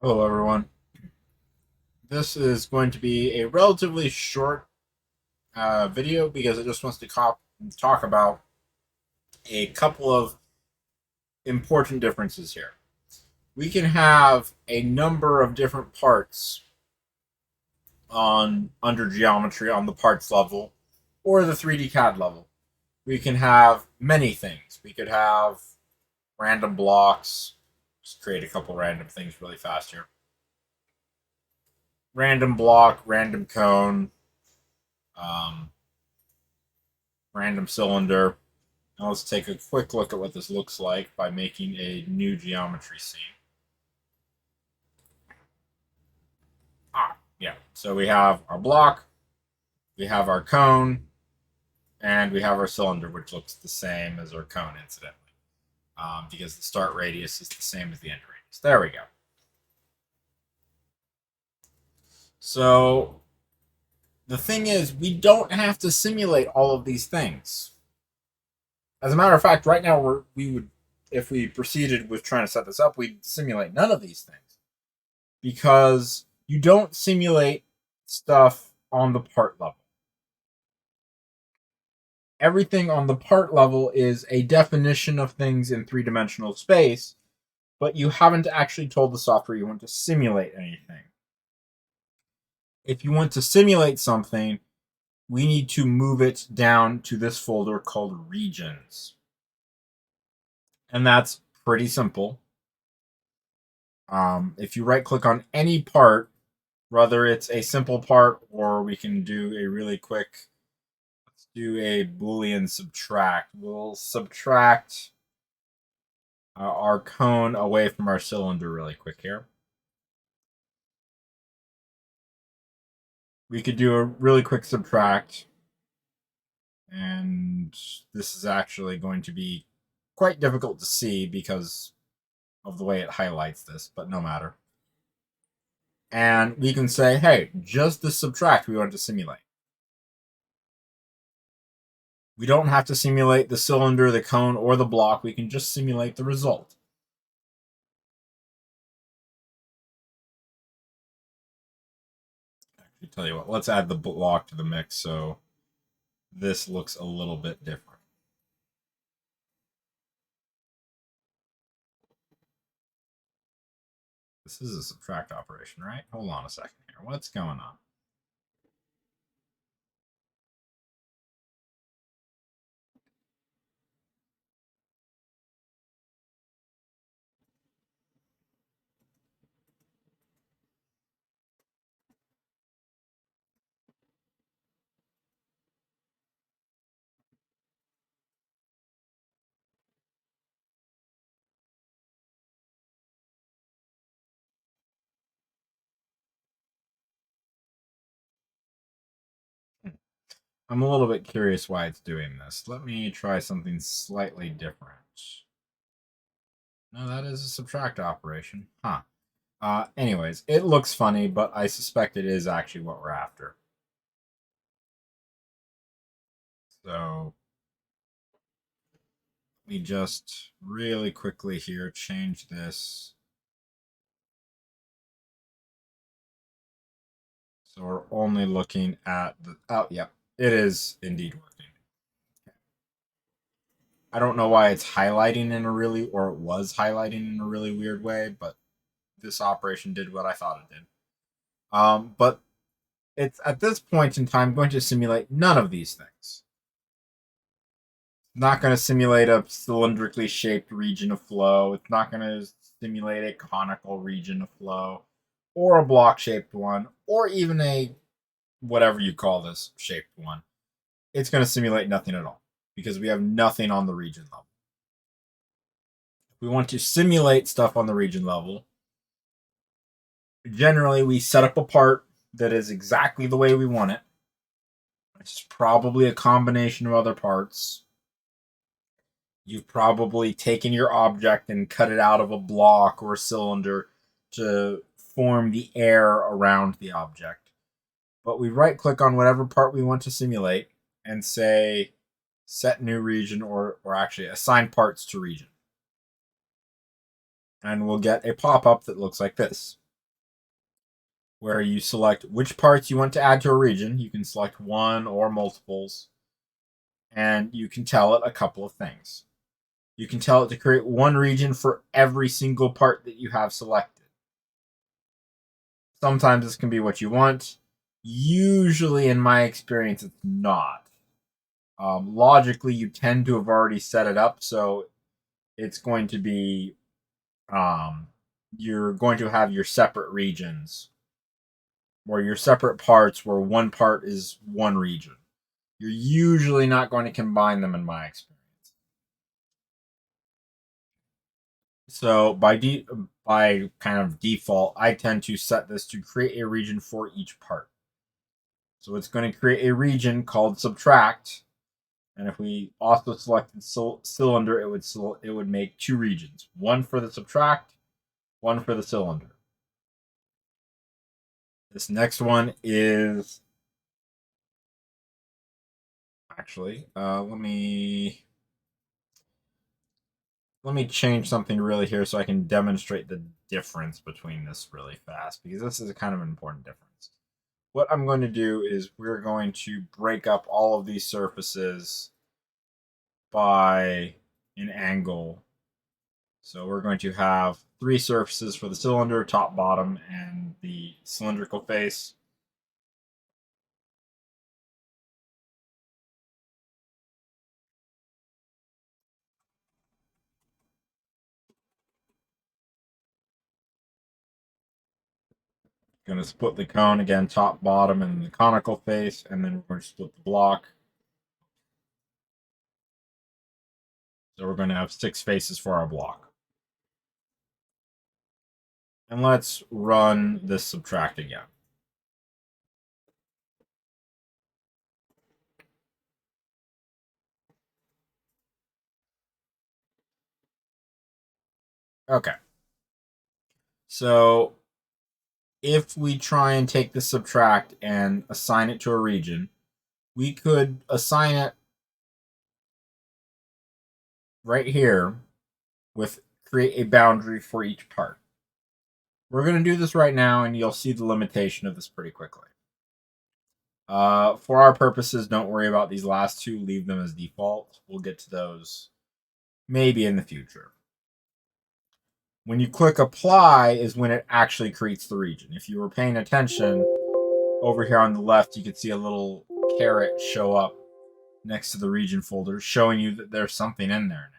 Hello, everyone. This is going to be a relatively short video because it just wants to talk about a couple of important differences here. We can have a number of different parts on under geometry on the parts level or the 3D CAD level. We can have many things. We could have random blocks. Just create a couple random things really fast here. Random block, random cone, um, random cylinder. Now let's take a quick look at what this looks like by making a new geometry scene. Yeah. So we have our block, we have our cone, and we have our cylinder, which looks the same as our cone, incidentally, because the start radius is the same as the end radius. There we go. So the thing is, we don't have to simulate all of these things. As a matter of fact, right now we would, if we proceeded with trying to set this up, we'd simulate none of these things because you don't simulate stuff on the part level. Everything on the part level is a definition of things in three-dimensional space, but you haven't actually told the software you want to simulate anything. If you want to simulate something, we need to move it down to this folder called regions. And that's pretty simple. If you right click on any part, whether it's a simple part or we can do a really quick, let's do a Boolean subtract. We'll subtract our cone away from our cylinder really quick here. We could do a really quick subtract, and this is actually going to be quite difficult to see because of the way it highlights this, but no matter. And we can say, hey, just the subtract we want to simulate. We don't have to simulate the cylinder, the cone, or the block. We can just simulate the result. Actually, tell you what, let's add the block to the mix so this looks a little bit different. This is a subtract operation, right? Hold on a second here. What's going on? I'm a little bit curious why it's doing this. Let me try something slightly different. No, that is a subtract operation. Huh. Anyways, it looks funny, but I suspect it is actually what we're after. So we just really quickly here change this. So we're only looking at the, oh, yeah, it is indeed working. I don't know why it's highlighting in a really, or it was highlighting in a really weird way, but this operation did what I thought it did. But it's at this point in time going to simulate none of these things. Not going to simulate a cylindrically shaped region of flow. It's not going to simulate a conical region of flow, or a block shaped one, or even a whatever you call this shaped one. It's going to simulate nothing at all because we have nothing on the region level. If we want to simulate stuff on the region level, generally we set up a part that is exactly the way we want it. It's probably a combination of other parts. You've probably taken your object and cut it out of a block or a cylinder to form the air around the object. But we right click on whatever part we want to simulate and say set new region, or actually assign parts to region. And we'll get a pop-up that looks like this. where you select which parts you want to add to a region. You can select one or multiples, and you can tell it a couple of things. You can tell it to create one region for every single part that you have selected. Sometimes this can be what you want. Usually, in my experience, it's not. Logically, you tend to have already set it up, so it's going to be you're going to have your separate regions or your separate parts where one part is one region. You're usually not going to combine them in my experience. So by kind of default, I tend to set this to create a region for each part. So it's going to create a region called subtract, and if we also selected cylinder, it would make two regions, one for the subtract, one for the cylinder. This next one is actually let me change something really here so I can demonstrate the difference between this really fast, because this is a kind of an important difference. What I'm going to do is we're going to break up all of these surfaces by an angle. So we're going to have three surfaces for the cylinder, top, bottom, and the cylindrical face. Going to split the cone again, top, bottom, and the conical face, and then we're going to split the block. So we're going to have 6 faces for our block. And let's run this subtract again. Okay. So if we try and take the subtract and assign it to a region, we could assign it right here with create a boundary for each part. We're going to do this right now, and you'll see the limitation of this pretty quickly. For our purposes, don't worry about these last two. Leave them as default. We'll get to those maybe in the future. When you click apply is when it actually creates the region. If you were paying attention, over here on the left, you can see a little caret show up next to the region folder, showing you that there's something in there now.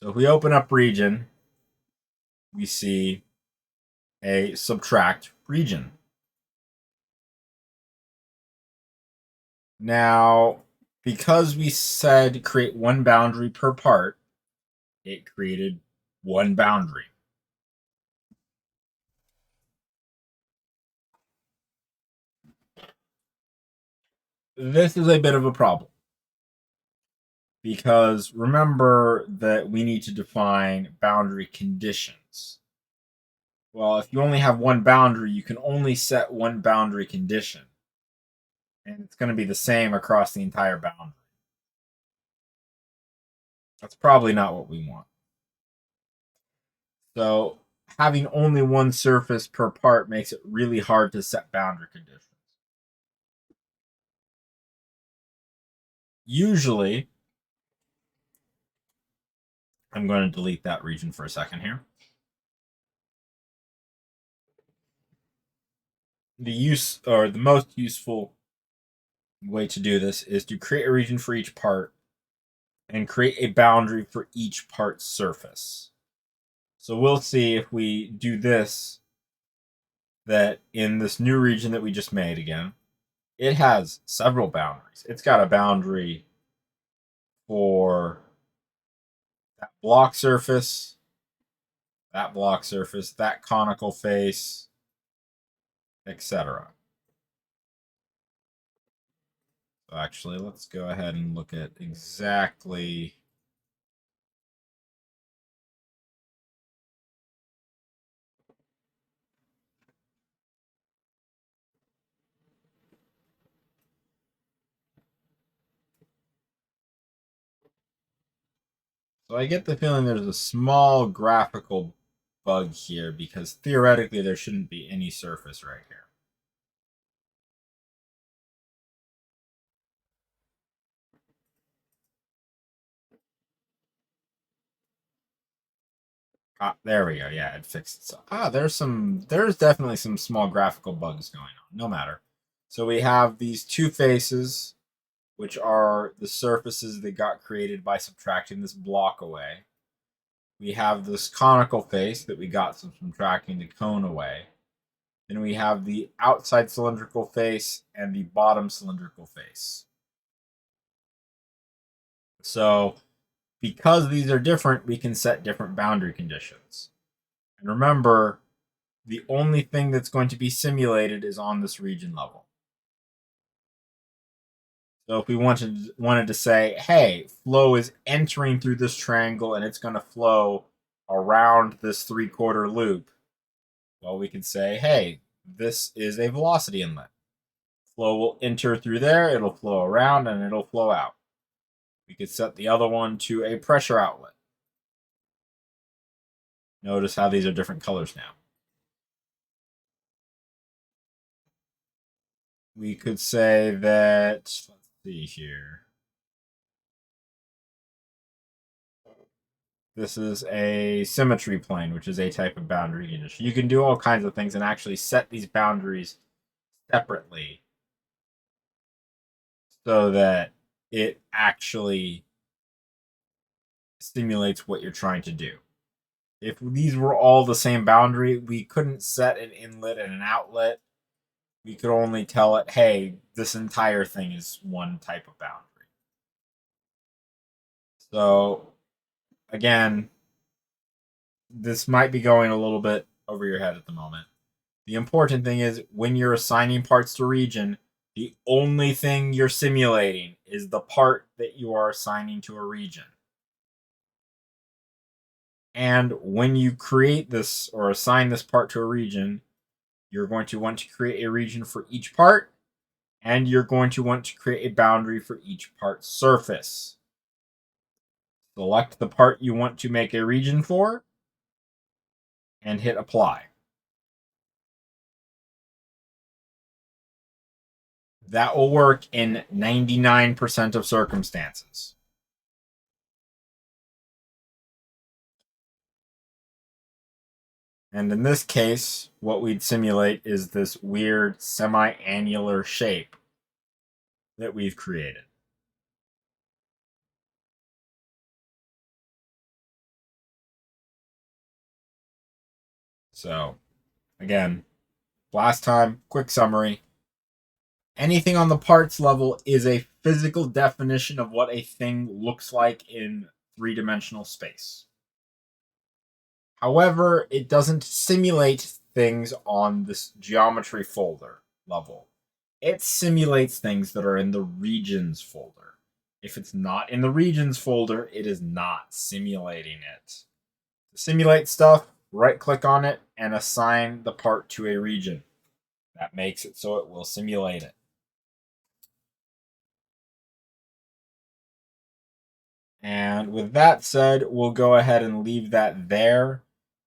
So if we open up region, we see a subtract region. Now, because we said create one boundary per part, it created one boundary. This is a bit of a problem, because remember that we need to define boundary conditions. Well, if you only have one boundary, you can only set one boundary condition, and it's going to be the same across the entire boundary. That's probably not what we want. So having only one surface per part makes it really hard to set boundary conditions. Usually, I'm going to delete that region for a second here. The most useful way to do this is to create a region for each part and create a boundary for each part's surface. So we'll see if we do this, that in this new region that we just made again, it has several boundaries. It's got a boundary for that block surface, that conical face, etc. So actually, let's go ahead and look at exactly. So I get the feeling there's a small graphical bug here because theoretically there shouldn't be any surface right here. There we go. Yeah, it fixed itself. There's definitely some small graphical bugs going on. No matter. So we have these two faces, which are the surfaces that got created by subtracting this block away. We have this conical face that we got from subtracting the cone away. Then we have the outside cylindrical face and the bottom cylindrical face. So because these are different, we can set different boundary conditions. And remember, the only thing that's going to be simulated is on this region level. So if we wanted to say, hey, flow is entering through this triangle and it's going to flow around this 3/4 loop, well, we can say, hey, this is a velocity inlet. Flow will enter through there, it'll flow around, and it'll flow out. We could set the other one to a pressure outlet. Notice how these are different colors now. We could say that, let's see here. This is a symmetry plane, which is a type of boundary condition. You can do all kinds of things and actually set these boundaries separately so that it actually stimulates what you're trying to do. If these were all the same boundary, we couldn't set an inlet and an outlet. We could only tell it, hey, this entire thing is one type of boundary. So, again, this might be going a little bit over your head at the moment. The important thing is when you're assigning parts to region, the only thing you're simulating is the part that you are assigning to a region. And when you create this or assign this part to a region, you're going to want to create a region for each part, and you're going to want to create a boundary for each part's surface. Select the part you want to make a region for, and hit apply. That will work in 99% of circumstances. And in this case, what we'd simulate is this weird semi-annular shape that we've created. So, again, last time, quick summary. Anything on the parts level is a physical definition of what a thing looks like in three-dimensional space. However, it doesn't simulate things on this geometry folder level. It simulates things that are in the regions folder. If it's not in the regions folder, it is not simulating it. To simulate stuff, right click on it and assign the part to a region. That makes it so it will simulate it. And with that said, we'll go ahead and leave that there.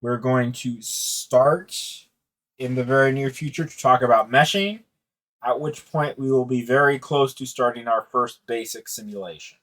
We're going to start in the very near future to talk about meshing, at which point we will be very close to starting our first basic simulation.